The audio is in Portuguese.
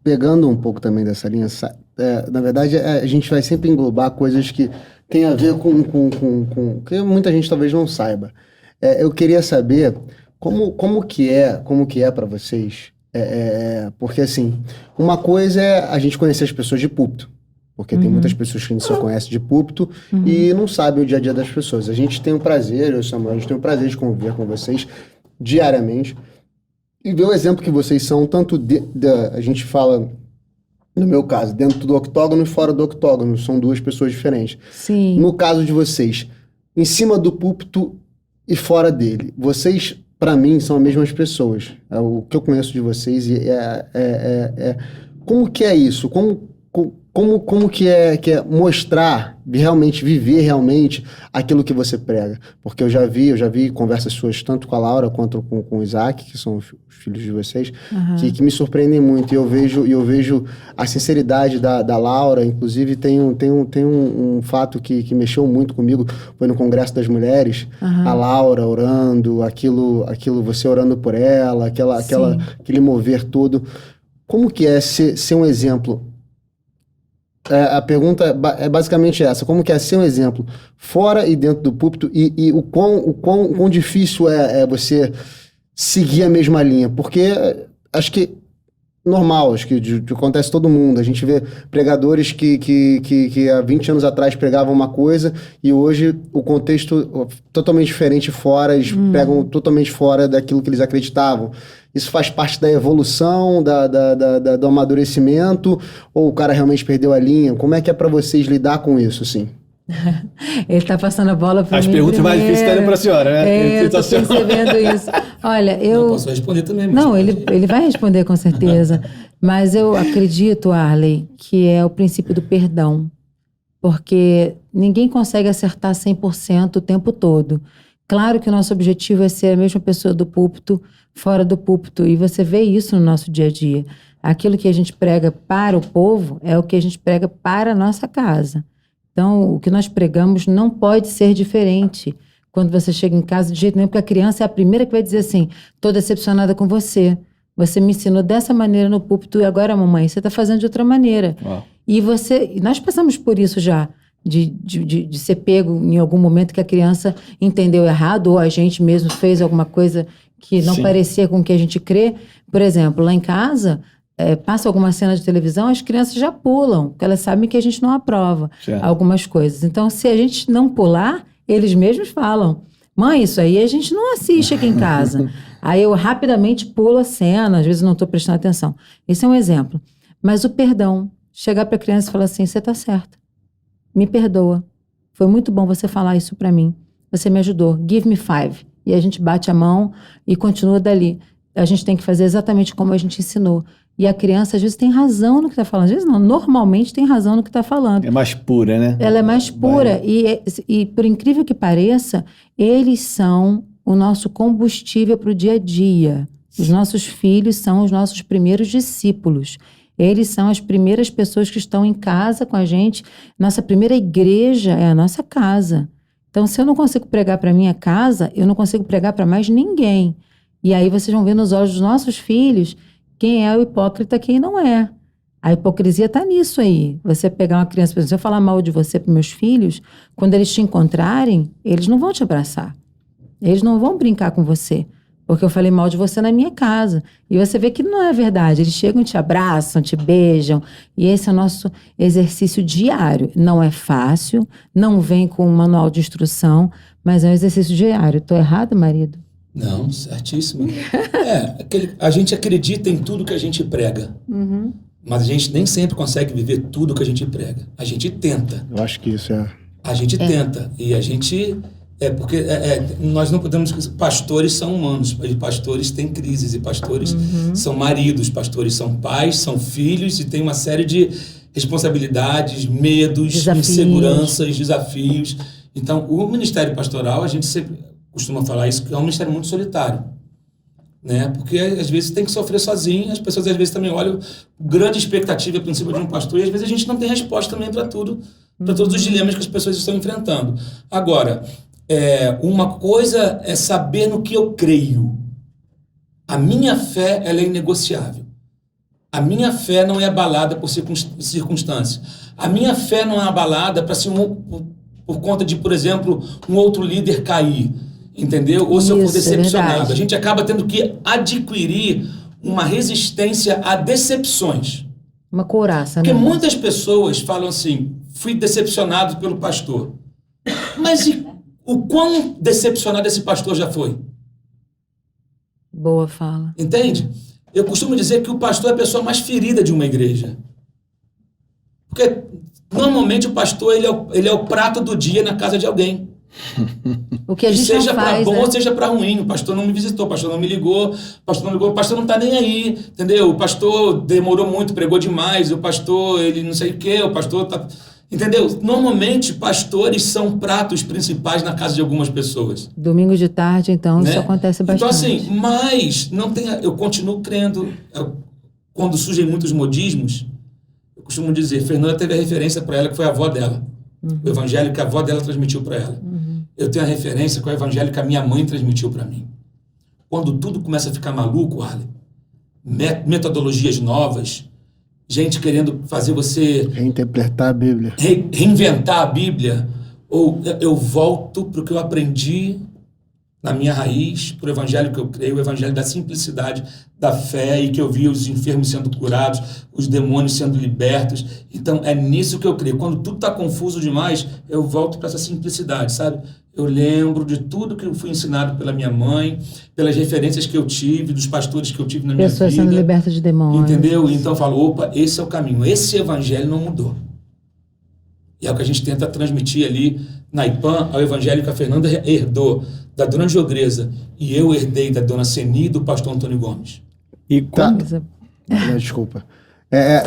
pegando um pouco também dessa linha, na verdade, a gente vai sempre englobar coisas que têm a ver com que muita gente talvez não saiba. Eu queria saber como que é para vocês, porque assim, uma coisa é a gente conhecer as pessoas de púlpito, porque tem muitas pessoas que a gente só conhece de púlpito e não sabe o dia a dia das pessoas. A gente tem o prazer, eu e o Samuel, a gente tem o prazer de conviver com vocês diariamente e ver o exemplo que vocês são, tanto a gente fala, no meu caso, dentro do octógono e fora do octógono, são duas pessoas diferentes. Sim. No caso de vocês, em cima do púlpito e fora dele, vocês, para mim, são as mesmas pessoas. É o que eu conheço de vocês e como que é isso? Como que é mostrar, realmente, viver realmente aquilo que você prega? Porque eu já vi conversas suas, tanto com a Laura quanto com o Isaac, que são os filhos de vocês, que me surpreendem muito. E eu vejo a sinceridade da Laura. Inclusive, tem um fato que mexeu muito comigo, foi no Congresso das Mulheres, a Laura orando, aquilo você orando por ela, aquele mover todo. Como que é ser um exemplo? A pergunta é basicamente essa: como que é ser um exemplo fora e dentro do púlpito e o quão difícil é você seguir a mesma linha? Porque acho que normal, acho que acontece todo mundo. A gente vê pregadores que há 20 anos atrás pregavam uma coisa e hoje o contexto totalmente diferente fora, eles pregam totalmente fora daquilo que eles acreditavam. Isso faz parte da evolução, do amadurecimento, ou o cara realmente perdeu a linha? Como é que é para vocês lidar com isso, assim? Ele tá passando a bola para mim. As perguntas mais difíceis estão indo para a senhora, né? Eu tô percebendo isso. Olha, eu posso responder também. Não, ele vai responder com certeza. Mas eu acredito, Arley, que é o princípio do perdão. Porque ninguém consegue acertar 100% o tempo todo. Claro que o nosso objetivo é ser a mesma pessoa do púlpito, fora do púlpito. E você vê isso no nosso dia a dia. Aquilo que a gente prega para o povo é o que a gente prega para a nossa casa. Então, o que nós pregamos não pode ser diferente quando você chega em casa, de jeito nenhum, porque a criança é a primeira que vai dizer assim: estou decepcionada com você. Você me ensinou dessa maneira no púlpito e agora, mamãe, você está fazendo de outra maneira. Uau. E nós passamos por isso já, de ser pego em algum momento que a criança entendeu errado ou a gente mesmo fez alguma coisa que não parecia com o que a gente crê. Por exemplo, lá em casa, passa alguma cena de televisão, as crianças já pulam, porque elas sabem que a gente não aprova algumas coisas. Então, se a gente não pular, eles mesmos falam: mãe, isso aí a gente não assiste aqui em casa. Aí eu rapidamente pulo a cena, às vezes não estou prestando atenção. Esse é um exemplo. Mas o perdão, chegar para a criança e falar assim: você está certa, me perdoa, foi muito bom você falar isso para mim, você me ajudou, give me 5. E a gente bate a mão e continua dali. A gente tem que fazer exatamente como a gente ensinou. E a criança, às vezes, tem razão no que está falando. Às vezes, não. Normalmente, tem razão no que está falando. É mais pura, né? Ela é mais pura. E, por incrível que pareça, eles são o nosso combustível para o dia a dia. Os nossos filhos são os nossos primeiros discípulos. Eles são as primeiras pessoas que estão em casa com a gente. Nossa primeira igreja é a nossa casa. Então, se eu não consigo pregar para a minha casa, eu não consigo pregar para mais ninguém. E aí vocês vão ver nos olhos dos nossos filhos quem é o hipócrita e quem não é. A hipocrisia está nisso aí. Você pegar uma criança, por exemplo, se eu falar mal de você para meus filhos, quando eles te encontrarem, eles não vão te abraçar. Eles não vão brincar com você, porque eu falei mal de você na minha casa. E você vê que não é verdade. Eles chegam, te abraçam, te beijam. E esse é o nosso exercício diário. Não é fácil, não vem com um manual de instrução, mas é um exercício diário. Estou errado, marido? Não, certíssimo. A gente acredita em tudo que a gente prega. Mas a gente nem sempre consegue viver tudo que a gente prega. A gente tenta. Eu acho que isso é... A gente tenta. E a gente... Porque nós não podemos... Pastores são humanos. Pastores têm crises. E pastores são maridos. Pastores são pais, são filhos. E tem uma série de responsabilidades, medos, inseguranças, desafios. Então, o ministério pastoral, a gente sempre costuma falar isso, que é um ministério muito solitário. Né? Porque, às vezes, tem que sofrer sozinho. As pessoas, às vezes, também olham grande expectativa, a princípio, de um pastor. E, às vezes, a gente não tem resposta também para tudo, para todos os dilemas que as pessoas estão enfrentando. Agora... uma coisa é saber no que eu creio. A minha fé, ela é inegociável. A minha fé não é abalada por circunstâncias. A minha fé não é abalada por conta de, por exemplo, um outro líder cair, entendeu? Ou se eu for decepcionado. A gente acaba tendo que adquirir uma resistência a decepções. Uma couraça, né? Porque muitas pessoas falam assim, fui decepcionado pelo pastor. Mas e o quão decepcionado esse pastor já foi? Boa fala. Entende? Eu costumo dizer que o pastor é a pessoa mais ferida de uma igreja. Porque normalmente o pastor ele é o prato do dia na casa de alguém. O que a gente seja não faz, para bom, né? ou seja para ruim. O pastor não me visitou, o pastor não me ligou, o pastor não está nem aí, entendeu? O pastor demorou muito, pregou demais, o pastor, ele não sei o quê, o pastor tá... Entendeu? Normalmente, pastores são pratos principais na casa de algumas pessoas. Domingo de tarde, então, né? isso acontece bastante. Então, assim, mas não tem, eu continuo crendo, quando surgem muitos modismos, eu costumo dizer, Fernanda teve a referência para ela, que foi a avó dela. O evangelho que a avó dela transmitiu para ela. Eu tenho a referência com o evangelho que a minha mãe transmitiu para mim. Quando tudo começa a ficar maluco, Arlen, metodologias novas, gente querendo fazer você... Reinterpretar a Bíblia. Reinventar a Bíblia, ou eu volto para o que eu aprendi na minha raiz, para o evangelho que eu creio, o evangelho da simplicidade, da fé, e que eu vi os enfermos sendo curados, os demônios sendo libertos. Então, é nisso que eu creio. Quando tudo está confuso demais, eu volto para essa simplicidade, sabe? Eu lembro de tudo que eu fui ensinado pela minha mãe, pelas referências que eu tive, dos pastores que eu tive na minha vida. Pessoas sendo libertas de demônios. Entendeu? Então eu falo, opa, esse é o caminho. Esse evangelho não mudou. E é o que a gente tenta transmitir ali na IPAM, ao evangelho que a Fernanda herdou da dona Jogresa e eu herdei da dona Seni e do pastor Antônio Gomes. E como... Desculpa.